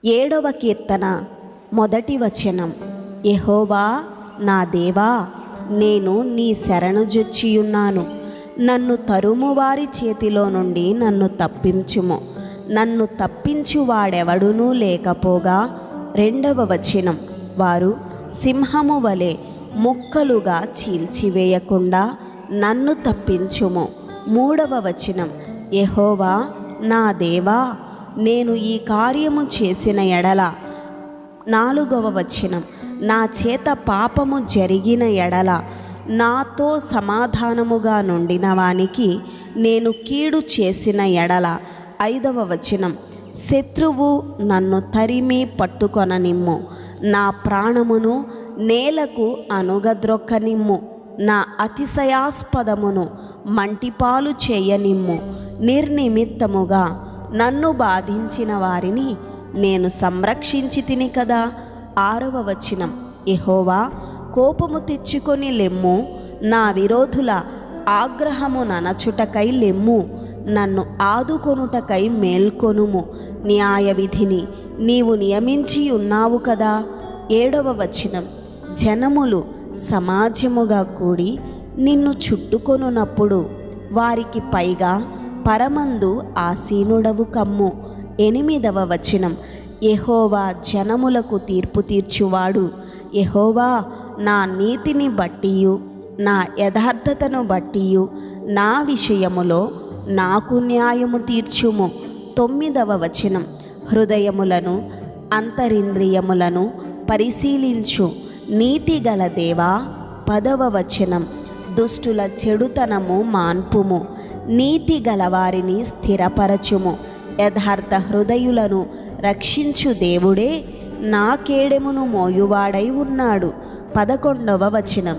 7వ కీర్తన మొదటి వచనం. యెహోవా నా దేవా, నేను నీ శరణుజొచ్చియున్నాను. నన్ను తరుమువారి చేతిలో నుండి నన్ను తప్పించుము. నన్ను తప్పించువాడెవడునూ లేకపోగా. 2వ వచనం. వారు సింహము వలె ముక్కలుగా చీల్చివేయకుండా నన్ను తప్పించుము. 3వ వచనం. యెహోవా నా దేవా, నేను ఈ కార్యము చేసిన ఎడల. 4వ వచనం. నా చేత పాపము జరిగిన ఎడల నాతో సమాధానముగా నుండిన వానికి నేను కీడు చేసిన ఎడల. 5వ వచనం. శత్రువు నన్ను తరిమి పట్టుకొననిమ్ము. నా ప్రాణమును నేలకు అనుగద్రొక్కనిమ్ము. నా అతిశయాస్పదమును మంటిపాలు చేయనిమ్ము. నిర్నిమిత్తముగా నన్ను బాధించిన వారిని నేను సంరక్షించి తిని కదా. 6వ వచనం. యెహోవా కోపము తెచ్చుకొని లెమ్ము. నా విరోధుల ఆగ్రహము ననచుటకై లెమ్ము. నన్ను ఆదుకొనుటకై మేల్కొనుము. న్యాయ విధిని నీవు నియమించి ఉన్నావు కదా. 7వ వచనం. జనములు సమాజముగా కూడి నిన్ను చుట్టుకొనున్నప్పుడు వారికి పైగా పరమందు ఆసీనుడవు కమ్ము. 8వ వచనం. యెహోవా జనములకు తీర్పు తీర్చువాడు. యెహోవా నా నీతిని బట్టియు నా యథార్థతను బట్టియు నా విషయములో నాకు న్యాయము తీర్చుము. 9వ వచనం. హృదయములను అంతరింద్రియములను పరిశీలించు నీతిగల దేవా. 10వ వచనం. దుష్టుల చెడుతనము మాన్పుము. నీతి గలవారిని స్థిరపరచుము. యథార్థ హృదయులను రక్షించు దేవుడే నా కేడెమును మోయువాడై ఉన్నాడు. 11వ వచనం.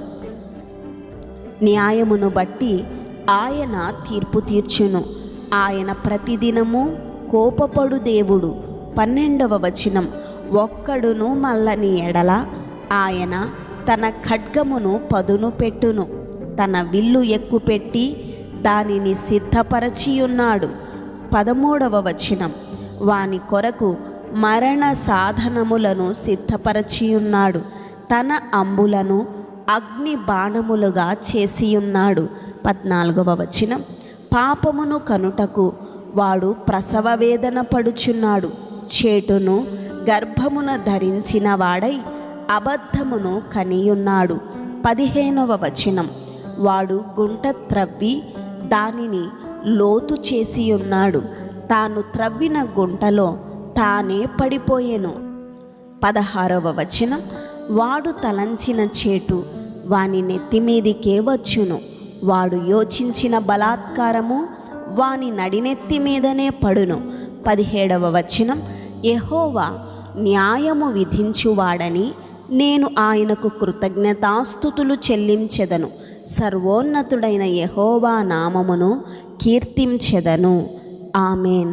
న్యాయమును బట్టి ఆయన తీర్పు తీర్చును. ఆయన ప్రతిదినము కోపపడు దేవుడు. 12వ వచనం. ఒక్కడును మల్లని ఎడల ఆయన తన ఖడ్గమును పదును పెట్టును. తన విల్లు ఎక్కుపెట్టి దానిని సిద్ధపరచియున్నాడు. 13వ వచనం. వాని కొరకు మరణ సాధనములను సిద్ధపరచియున్నాడు. తన అంబులను అగ్ని బాణములుగా చేసియున్నాడు. 14వ వచనం. పాపమును కనుటకు వాడు ప్రసవ వేదన పడుచున్నాడు. చేటును గర్భమున ధరించిన వాడై అబద్ధమును కనియున్నాడు. 15వ వచనం. వాడు గుంట త్రవ్వి దానిని లోతు చేసియున్నాడు. తాను త్రవ్విన గుంటలో తానే పడిపోయెను. 16వ వచనం. వాడు తలంచిన చేటు వాని నెత్తిమీదికే వచ్చును. వాడు యోచించిన బలాత్కారము వాని నడినెత్తి మీదనే పడును. 17వ వచనం. యెహోవా న్యాయము విధించువాడని నేను ఆయనకు కృతజ్ఞతాస్తుతులు చెల్లించెదను. సర్వోన్నతుడైన యెహోవా నామమును కీర్తించెదను. ఆమేన్.